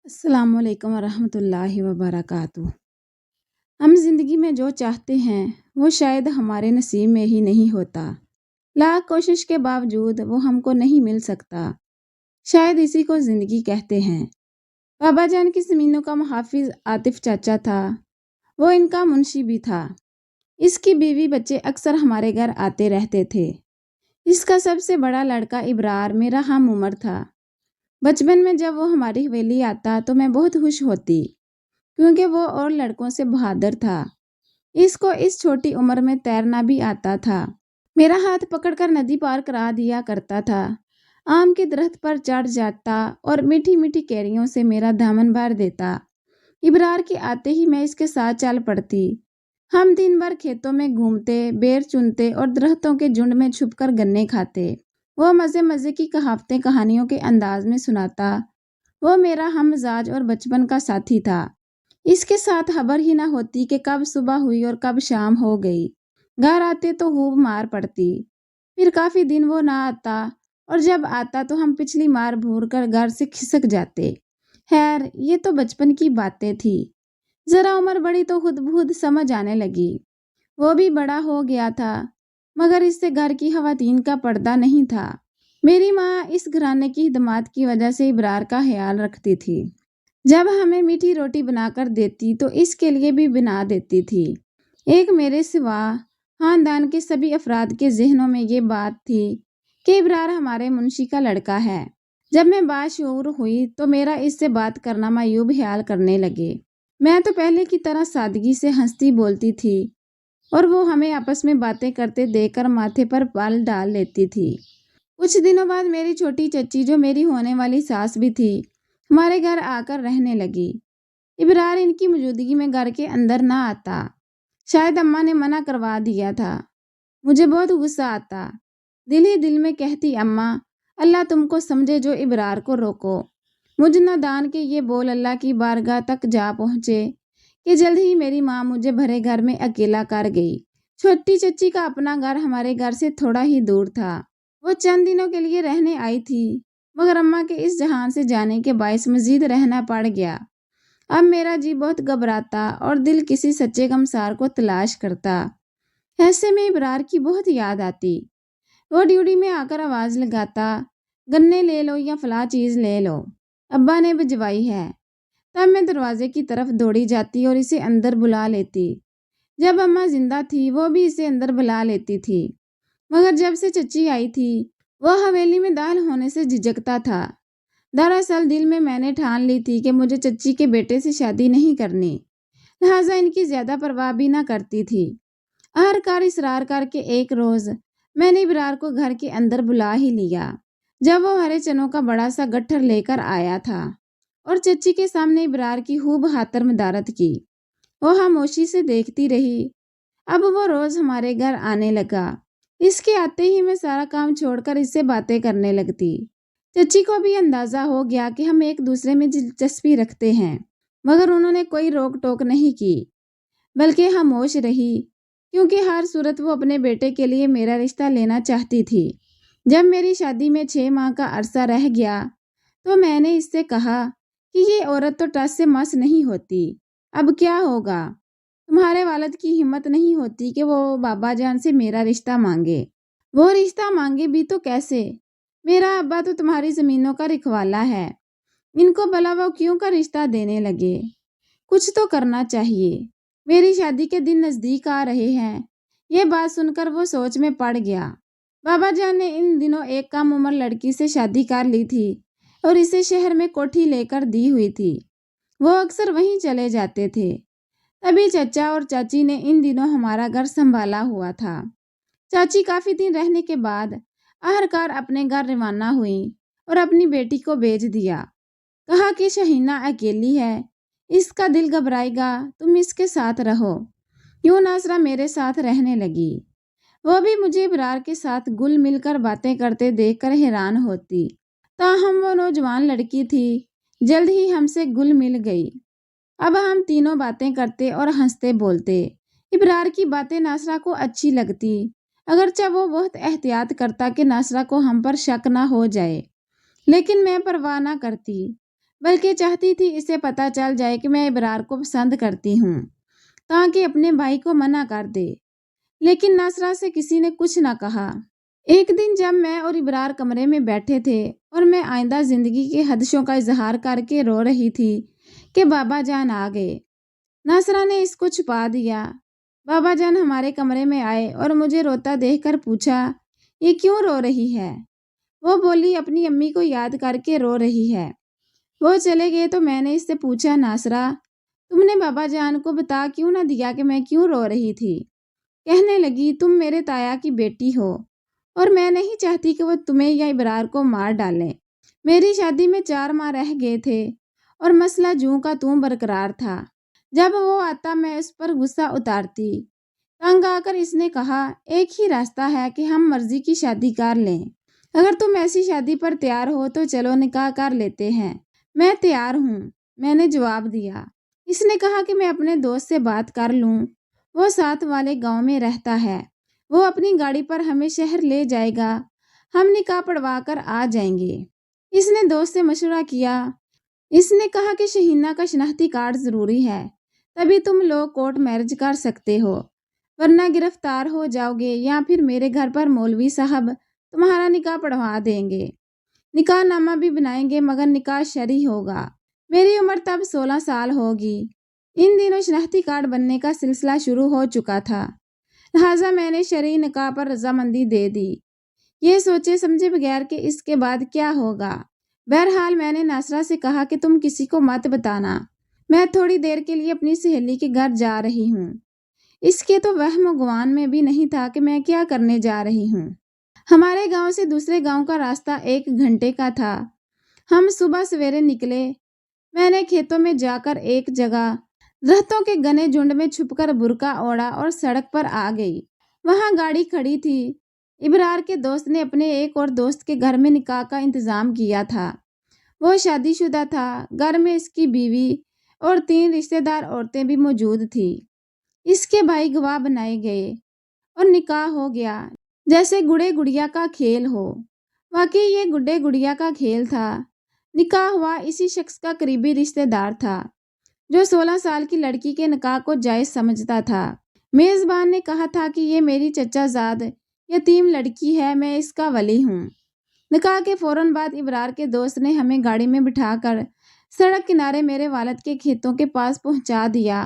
السلام علیکم ورحمۃ اللہ وبرکاتہ۔ ہم زندگی میں جو چاہتے ہیں وہ شاید ہمارے نصیب میں ہی نہیں ہوتا، لاکھ کوشش کے باوجود وہ ہم کو نہیں مل سکتا، شاید اسی کو زندگی کہتے ہیں۔ بابا جان کی زمینوں کا محافظ عاطف چاچا تھا، وہ ان کا منشی بھی تھا۔ اس کی بیوی بچے اکثر ہمارے گھر آتے رہتے تھے۔ اس کا سب سے بڑا لڑکا ابرار میرا ہم عمر تھا۔ بچپن میں جب وہ ہماری حویلی آتا تو میں بہت خوش ہوتی، کیونکہ وہ اور لڑکوں سے بہادر تھا۔ اس کو اس چھوٹی عمر میں تیرنا بھی آتا تھا۔ میرا ہاتھ پکڑ کر ندی پار کرا دیا کرتا تھا، آم کے درخت پر چڑھ جاتا اور میٹھی میٹھی کیریوں سے میرا دامن بھر دیتا۔ ابرار کے آتے ہی میں اس کے ساتھ چل پڑتی۔ ہم دن بھر کھیتوں میں گھومتے، بیر چنتے اور درختوں کے جھنڈ میں چھپ کر گنے کھاتے۔ وہ مزے مزے کی کہاوتیں کہانیوں کے انداز میں سناتا۔ وہ میرا ہم مزاج اور بچپن کا ساتھی تھا۔ اس کے ساتھ خبر ہی نہ ہوتی کہ کب صبح ہوئی اور کب شام ہو گئی۔ گھر آتے تو خوب مار پڑتی، پھر کافی دن وہ نہ آتا، اور جب آتا تو ہم پچھلی مار بھول کر گھر سے کھسک جاتے۔ خیر، یہ تو بچپن کی باتیں تھی۔ ذرا عمر بڑی تو خود بخود سمجھ آنے لگی۔ وہ بھی بڑا ہو گیا تھا، مگر اس سے گھر کی خواتین کا پردہ نہیں تھا۔ میری ماں اس گھرانے کی خدمات کی وجہ سے ابرار کا خیال رکھتی تھی۔ جب ہمیں میٹھی روٹی بنا کر دیتی تو اس کے لیے بھی بنا دیتی تھی۔ ایک میرے سوا خاندان کے سبھی افراد کے ذہنوں میں یہ بات تھی کہ ابرار ہمارے منشی کا لڑکا ہے۔ جب میں باشعور ہوئی تو میرا اس سے بات کرنا معیوب خیال کرنے لگے۔ میں تو پہلے کی طرح سادگی سے ہنستی بولتی تھی، اور وہ ہمیں آپس میں باتیں کرتے دیکھ کر ماتھے پر بال ڈال لیتی تھی۔ کچھ دنوں بعد میری چھوٹی چچی، جو میری ہونے والی ساس بھی تھی، ہمارے گھر آ کر رہنے لگی۔ ابرار ان کی موجودگی میں گھر کے اندر نہ آتا، شاید اماں نے منع کروا دیا تھا۔ مجھے بہت غصہ آتا، دل ہی دل میں کہتی، اماں، اللہ تم کو سمجھے جو ابرار کو روکو۔ مجھ نادان کے یہ بول اللہ کی بارگاہ تک جا پہنچے کہ جلد ہی میری ماں مجھے بھرے گھر میں اکیلا کر گئی۔ چھوٹی چچی کا اپنا گھر ہمارے گھر سے تھوڑا ہی دور تھا۔ وہ چند دنوں کے لیے رہنے آئی تھی، مگر اماں کے اس جہان سے جانے کے باعث مزید رہنا پڑ گیا۔ اب میرا جی بہت گھبراتا اور دل کسی سچے غمسار کو تلاش کرتا۔ ایسے میں ابرار کی بہت یاد آتی۔ وہ ڈیوٹی میں آ کر آواز لگاتا، گنے لے لو یا فلاں چیز لے لو، ابا نے بھجوائی ہے۔ تب میں دروازے کی طرف دوڑی جاتی اور اسے اندر بلا لیتی۔ جب اماں زندہ تھی وہ بھی اسے اندر بلا لیتی تھی، مگر جب سے چچی آئی تھی وہ حویلی میں داخل ہونے سے جھجکتا تھا۔ دراصل دل میں نے ٹھان لی تھی کہ مجھے چچی کے بیٹے سے شادی نہیں کرنی، لہٰذا ان کی زیادہ پرواہ بھی نہ کرتی تھی۔ آخرکار اصرار کر کے ایک روز میں نے ابرار کو گھر کے اندر بلا ہی لیا، جب وہ ہرے چنوں کا بڑا سا گٹھر لے کر آیا تھا، اور چچی کے سامنے ابرار کی خوب خاطر مدارت کی۔ وہ خاموشی سے دیکھتی رہی۔ اب وہ روز ہمارے گھر آنے لگا۔ اس کے آتے ہی میں سارا کام چھوڑ کر اس سے باتیں کرنے لگتی۔ چچی کو بھی اندازہ ہو گیا کہ ہم ایک دوسرے میں دلچسپی رکھتے ہیں، مگر انہوں نے کوئی روک ٹوک نہیں کی، بلکہ خاموش رہی، کیونکہ ہر صورت وہ اپنے بیٹے کے لیے میرا رشتہ لینا چاہتی تھی۔ جب میری شادی میں 6 ماہ کا عرصہ رہ گیا تو میں نے اس سے کہا کہ یہ عورت تو ٹس سے مس نہیں ہوتی، اب کیا ہوگا؟ تمہارے والد کی ہمت نہیں ہوتی کہ وہ بابا جان سے میرا رشتہ مانگے۔ وہ رشتہ مانگے بھی تو کیسے؟ میرا ابا تو تمہاری زمینوں کا رکھوالا ہے، ان کو بلا وہ کیوں کا رشتہ دینے لگے؟ کچھ تو کرنا چاہیے۔ میری شادی کے دن نزدیک آ رہے ہیں۔ یہ بات سن کر وہ سوچ میں پڑ گیا۔ بابا جان نے ان دنوں ایک کم عمر لڑکی سے شادی کر لی تھی اور اسے شہر میں کوٹھی لے کر دی ہوئی تھی۔ وہ اکثر وہیں چلے جاتے تھے۔ تبھی چچا اور چاچی نے ان دنوں ہمارا گھر سنبھالا ہوا تھا۔ چاچی کافی دن رہنے کے بعد آخرکار اپنے گھر روانہ ہوئیں اور اپنی بیٹی کو بھیج دیا۔ کہا کہ شہینہ اکیلی ہے، اس کا دل گھبرائے گا، تم اس کے ساتھ رہو۔ یوں ناصرہ میرے ساتھ رہنے لگی۔ وہ بھی مجھے ابرار کے ساتھ گل مل کر باتیں کرتے دیکھ کر حیران ہوتی۔ تاہم وہ نوجوان لڑکی تھی، جلد ہی ہم سے گل مل گئی۔ اب ہم تینوں باتیں کرتے اور ہنستے بولتے۔ ابرار کی باتیں ناصرہ کو اچھی لگتی، اگرچہ وہ بہت احتیاط کرتا کہ ناصرہ کو ہم پر شک نہ ہو جائے، لیکن میں پرواہ نہ کرتی۔ بلکہ چاہتی تھی اسے پتہ چل جائے کہ میں ابرار کو پسند کرتی ہوں، تاکہ اپنے بھائی کو منع کر دے۔ لیکن ناصرہ سے کسی نے کچھ نہ کہا۔ ایک دن جب میں اور ابرار کمرے میں بیٹھے تھے اور میں آئندہ زندگی کے خدشوں کا اظہار کر کے رو رہی تھی کہ بابا جان آ گئے۔ ناصرہ نے اس کو چھپا دیا۔ بابا جان ہمارے کمرے میں آئے اور مجھے روتا دیکھ کر پوچھا، یہ کیوں رو رہی ہے؟ وہ بولی اپنی امی کو یاد کر کے رو رہی ہے۔ وہ چلے گئے تو میں نے اس سے پوچھا، ناصرہ تم نے بابا جان کو بتا کیوں نہ دیا کہ میں کیوں رو رہی تھی؟ کہنے لگی، تم میرے تایا کی بیٹی ہو اور میں نہیں چاہتی کہ وہ تمہیں یا ابرار کو مار ڈالیں۔ میری شادی میں 4 ماہ رہ گئے تھے اور مسئلہ جوں کا توں برقرار تھا۔ جب وہ آتا میں اس پر غصہ اتارتی۔ تنگ آ کر اس نے کہا، ایک ہی راستہ ہے کہ ہم مرضی کی شادی کر لیں۔ اگر تم ایسی شادی پر تیار ہو تو چلو نکاح کر لیتے ہیں۔ میں تیار ہوں، میں نے جواب دیا۔ اس نے کہا کہ میں اپنے دوست سے بات کر لوں، وہ ساتھ والے گاؤں میں رہتا ہے، وہ اپنی گاڑی پر ہمیں شہر لے جائے گا، ہم نکاح پڑھوا کر آ جائیں گے۔ اس نے دوست سے مشورہ کیا۔ اس نے کہا کہ شہینہ کا شناختی کارڈ ضروری ہے، تبھی تم لوگ کورٹ میرج کر سکتے ہو، ورنہ گرفتار ہو جاؤ گے یا پھر میرے گھر پر مولوی صاحب تمہارا نکاح پڑھوا دیں گے۔ نکاح نامہ بھی بنائیں گے مگر نکاح شرعی ہوگا۔ میری عمر تب 16 سال ہوگی۔ ان دنوں شناختی کارڈ بننے کا سلسلہ شروع ہو چکا تھا، لہٰذا میں نے شرعی نکاح پر رضامندی دے دی، یہ سوچے سمجھے بغیر کہ اس کے بعد کیا ہوگا۔ بہرحال میں نے ناصرہ سے کہا کہ تم کسی کو مت بتانا، میں تھوڑی دیر کے لیے اپنی سہیلی کے گھر جا رہی ہوں۔ اس کے تو وہم و گمان میں بھی نہیں تھا کہ میں کیا کرنے جا رہی ہوں۔ ہمارے گاؤں سے دوسرے گاؤں کا راستہ 1 گھنٹے کا تھا۔ ہم صبح سویرے نکلے۔ میں نے کھیتوں میں جا کر ایک جگہ درختوں کے گھنے جھنڈ میں چھپ کر برقع اوڑھا اور سڑک پر آ گئی۔ وہاں گاڑی کھڑی تھی۔ ابرار کے دوست نے اپنے ایک اور دوست کے گھر میں نکاح کا انتظام کیا تھا۔ وہ شادی شدہ تھا۔ گھر میں اس کی بیوی اور 3 رشتہ دار عورتیں بھی موجود تھیں۔ اس کے بھائی گواہ بنائے گئے اور نکاح ہو گیا، جیسے گڑے گڑیا کا کھیل ہو۔ واقعی یہ گڈے گڑیا کا کھیل تھا۔ نکاح ہوا اسی شخص کا قریبی رشتہ دار تھا جو 16 سال کی لڑکی کے نکاح کو جائز سمجھتا تھا۔ میزبان نے کہا تھا کہ یہ میری چچا زاد یتیم لڑکی ہے، میں اس کا ولی ہوں۔ نکاح کے فوراً بعد ابرار کے دوست نے ہمیں گاڑی میں بٹھا کر سڑک کنارے میرے والد کے کھیتوں کے پاس پہنچا دیا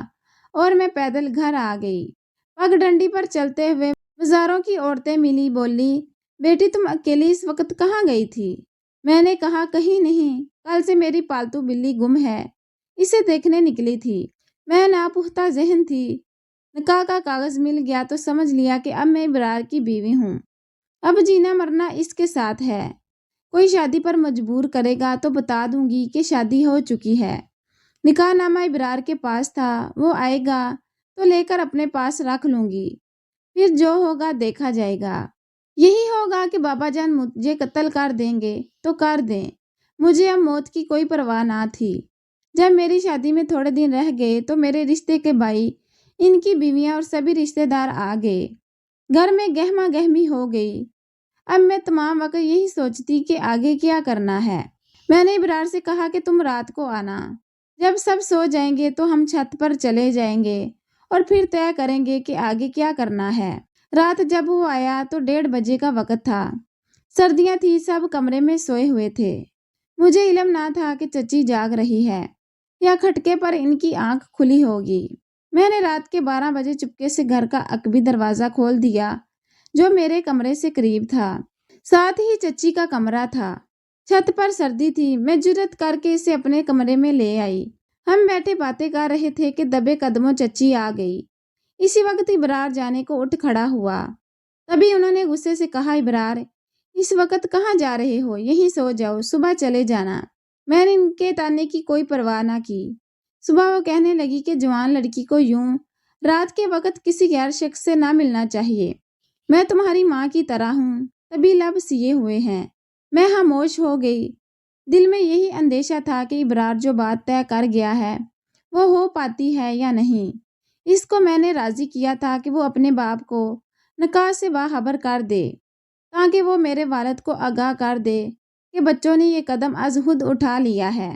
اور میں پیدل گھر آ گئی۔ پگ ڈنڈی پر چلتے ہوئے بازاروں کی عورتیں ملی، بولی، بیٹی تم اکیلی اس وقت کہاں گئی تھی؟ میں نے کہا، کہیں نہیں، کل سے میری پالتو بلی گم ہے، اسے دیکھنے نکلی تھی۔ میں ناپختہ ذہن تھی۔ نکاح کا کاغذ مل گیا تو سمجھ لیا کہ اب میں ابرار کی بیوی ہوں، اب جینا مرنا اس کے ساتھ ہے۔ کوئی شادی پر مجبور کرے گا تو بتا دوں گی کہ شادی ہو چکی ہے۔ نکاح نامہ ابرار کے پاس تھا، وہ آئے گا تو لے کر اپنے پاس رکھ لوں گی، پھر جو ہوگا دیکھا جائے گا۔ یہی ہوگا کہ بابا جان مجھے قتل کر دیں گے تو کر دیں، مجھے اب موت کی کوئی پرواہ نہ تھی۔ جب میری شادی میں تھوڑے دن رہ گئے تو میرے رشتے کے بھائی، ان کی بیویاں اور سبھی رشتہ دار آ گئے۔ گھر میں گہما گہمی ہو گئی۔ اب میں تمام وقت یہی سوچتی کہ آگے کیا کرنا ہے۔ میں نے ابرار سے کہا کہ تم رات کو آنا، جب سب سو جائیں گے تو ہم چھت پر چلے جائیں گے اور پھر طے کریں گے کہ آگے کیا کرنا ہے۔ رات جب وہ آیا تو 1:30 بجے کا وقت تھا۔ سردیاں تھی، سب کمرے میں سوئے ہوئے تھے۔ مجھے علم نہ تھا کہ چچی جاگ رہی ہے یا کھٹکے پر ان کی آنکھ کھلی ہوگی۔ میں نے رات کے 12 بجے چپکے سے گھر کا عقبی دروازہ کھول دیا جو میرے کمرے سے قریب تھا، ساتھ ہی چچی کا کمرہ تھا۔ چھت پر سردی تھی، میں جرأت کر کے اسے اپنے کمرے میں لے آئی۔ ہم بیٹھے باتیں کر رہے تھے کہ دبے قدموں چچی آ گئی۔ اسی وقت ابرار جانے کو اٹھ کھڑا ہوا۔ تبھی انہوں نے غصے سے کہا، ابرار اس وقت کہاں جا رہے ہو؟ یہیں سو جاؤ، صبح چلے جانا۔ میں نے ان کے تانے کی کوئی پرواہ نہ کی۔ صبح وہ کہنے لگی کہ جوان لڑکی کو یوں رات کے وقت کسی غیر شخص سے نہ ملنا چاہیے، میں تمہاری ماں کی طرح ہوں، تبھی لب سیے ہوئے ہیں۔ میں خاموش ہو گئی۔ دل میں یہی اندیشہ تھا کہ ابرار جو بات طے کر گیا ہے وہ ہو پاتی ہے یا نہیں۔ اس کو میں نے راضی کیا تھا کہ وہ اپنے باپ کو نکاح سے باخبر کر دے تاکہ وہ میرے والد کو آگاہ کر دے کہ بچوں نے یہ قدم از خود اٹھا لیا ہے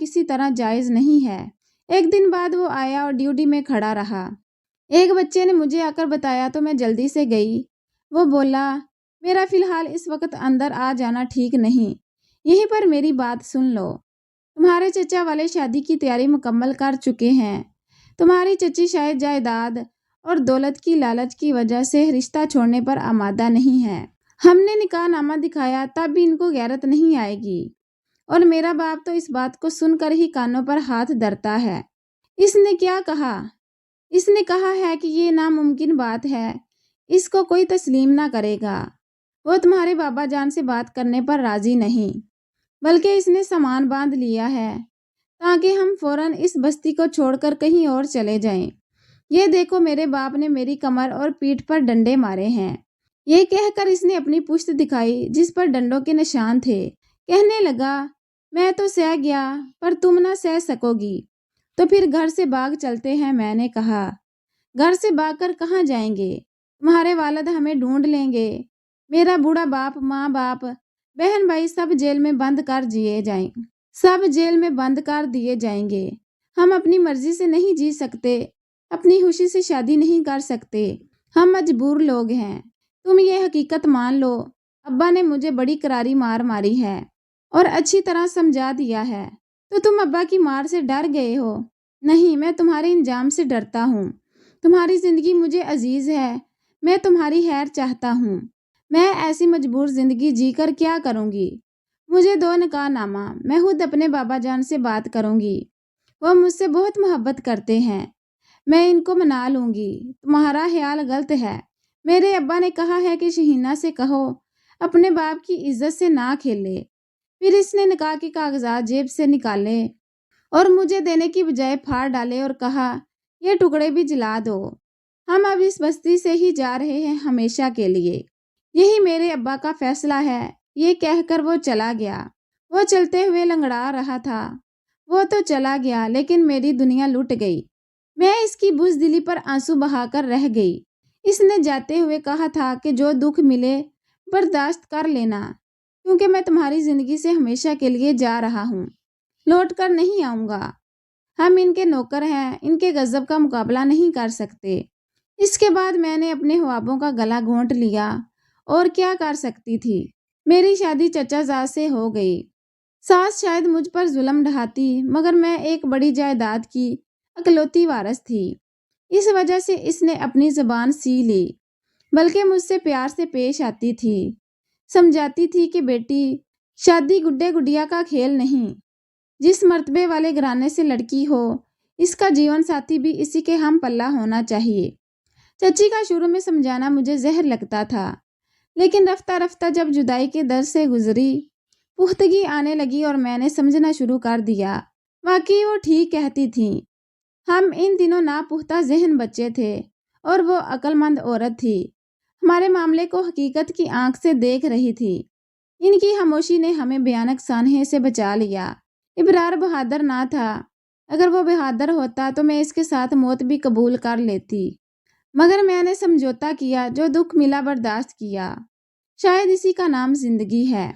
کسی طرح جائز نہیں ہے۔ ایک دن بعد وہ آیا اور ڈیوٹی میں کھڑا رہا۔ ایک بچے نے مجھے آ کر بتایا تو میں جلدی سے گئی۔ وہ بولا، میرا فی الحال اس وقت اندر آ جانا ٹھیک نہیں، یہیں پر میری بات سن لو۔ تمہارے چچا والے شادی کی تیاری مکمل کر چکے ہیں۔ تمہاری چچی شاید جائیداد اور دولت کی لالچ کی وجہ سے رشتہ چھوڑنے پر آمادہ نہیں ہے۔ ہم نے نکاح نامہ دکھایا تب بھی ان کو غیرت نہیں آئے گی، اور میرا باپ تو اس بات کو سن کر ہی کانوں پر ہاتھ دھرتا ہے۔ اس نے کیا کہا؟ اس نے کہا ہے کہ یہ ناممکن بات ہے، اس کو کوئی تسلیم نہ کرے گا۔ وہ تمہارے بابا جان سے بات کرنے پر راضی نہیں، بلکہ اس نے سامان باندھ لیا ہے تاکہ ہم فوراً اس بستی کو چھوڑ کر کہیں اور چلے جائیں۔ یہ دیکھو، میرے باپ نے میری کمر اور پیٹھ پر ڈنڈے مارے ہیں۔ یہ کہہ کر اس نے اپنی پشت دکھائی جس پر ڈنڈوں کے نشان تھے۔ کہنے لگا، میں تو سہ گیا پر تم نہ سہ سکو گی، تو پھر گھر سے بھاگ چلتے ہیں۔ میں نے کہا، گھر سے بھاگ کر کہاں جائیں گے؟ تمہارے والد ہمیں ڈھونڈ لیں گے۔ میرا بوڑھا باپ، ماں باپ، بہن بھائی سب جیل میں بند کر دیے جائیں گے۔ ہم اپنی مرضی سے نہیں جی سکتے، اپنی خوشی سے شادی نہیں کر سکتے، ہم مجبور لوگ ہیں۔ تم یہ حقیقت مان لو، ابا نے مجھے بڑی کراری مار ماری ہے اور اچھی طرح سمجھا دیا ہے۔ تو تم ابا کی مار سے ڈر گئے ہو؟ نہیں، میں تمہارے انجام سے ڈرتا ہوں۔ تمہاری زندگی مجھے عزیز ہے، میں تمہاری خیر چاہتا ہوں۔ میں ایسی مجبور زندگی جی کر کیا کروں گی؟ مجھے دو نکاح نامہ، میں خود اپنے بابا جان سے بات کروں گی، وہ مجھ سے بہت محبت کرتے ہیں، میں ان کو منا لوں گی۔ تمہارا خیال غلط ہے۔ میرے ابا نے کہا ہے کہ شہینہ سے کہو اپنے باپ کی عزت سے نہ کھیلے۔ پھر اس نے نکاح کے کاغذات جیب سے نکالے اور مجھے دینے کی بجائے پھاڑ ڈالے اور کہا، یہ ٹکڑے بھی جلا دو، ہم اب اس بستی سے ہی جا رہے ہیں ہمیشہ کے لیے، یہی میرے ابا کا فیصلہ ہے۔ یہ کہہ کر وہ چلا گیا۔ وہ چلتے ہوئے لنگڑا رہا تھا۔ وہ تو چلا گیا لیکن میری دنیا لٹ گئی۔ میں اس کی بزدلی پر آنسو بہا کر رہ گئی۔ اس نے جاتے ہوئے کہا تھا کہ جو دکھ ملے برداشت کر لینا، کیونکہ میں تمہاری زندگی سے ہمیشہ کے لیے جا رہا ہوں، لوٹ کر نہیں آؤں گا۔ ہم ان کے نوکر ہیں، ان کے غضب کا مقابلہ نہیں کر سکتے۔ اس کے بعد میں نے اپنے خوابوں کا گلا گھونٹ لیا، اور کیا کر سکتی تھی؟ میری شادی چچا زاد سے ہو گئی۔ ساس شاید مجھ پر ظلم ڈھاتی، مگر میں ایک بڑی جائیداد کی اکلوتی وارث تھی، اس وجہ سے اس نے اپنی زبان سی لی، بلکہ مجھ سے پیار سے پیش آتی تھی، سمجھاتی تھی کہ بیٹی، شادی گڈے گڈیا کا کھیل نہیں، جس مرتبے والے گھرانے سے لڑکی ہو اس کا جیون ساتھی بھی اسی کے ہم پلہ ہونا چاہیے۔ چچی کا شروع میں سمجھانا مجھے زہر لگتا تھا، لیکن رفتہ رفتہ جب جدائی کے در سے گزری، پختگی آنے لگی اور میں نے سمجھنا شروع کر دیا۔ واقعی وہ ٹھیک کہتی تھیں، ہم ان دنوں ناپختہ ذہن بچے تھے اور وہ عقل مند عورت تھی، ہمارے معاملے کو حقیقت کی آنکھ سے دیکھ رہی تھی۔ ان کی خاموشی نے ہمیں بھیانک سانحے سے بچا لیا۔ ابرار بہادر نہ تھا، اگر وہ بہادر ہوتا تو میں اس کے ساتھ موت بھی قبول کر لیتی، مگر میں نے سمجھوتا کیا، جو دکھ ملا برداشت کیا، شاید اسی کا نام زندگی ہے۔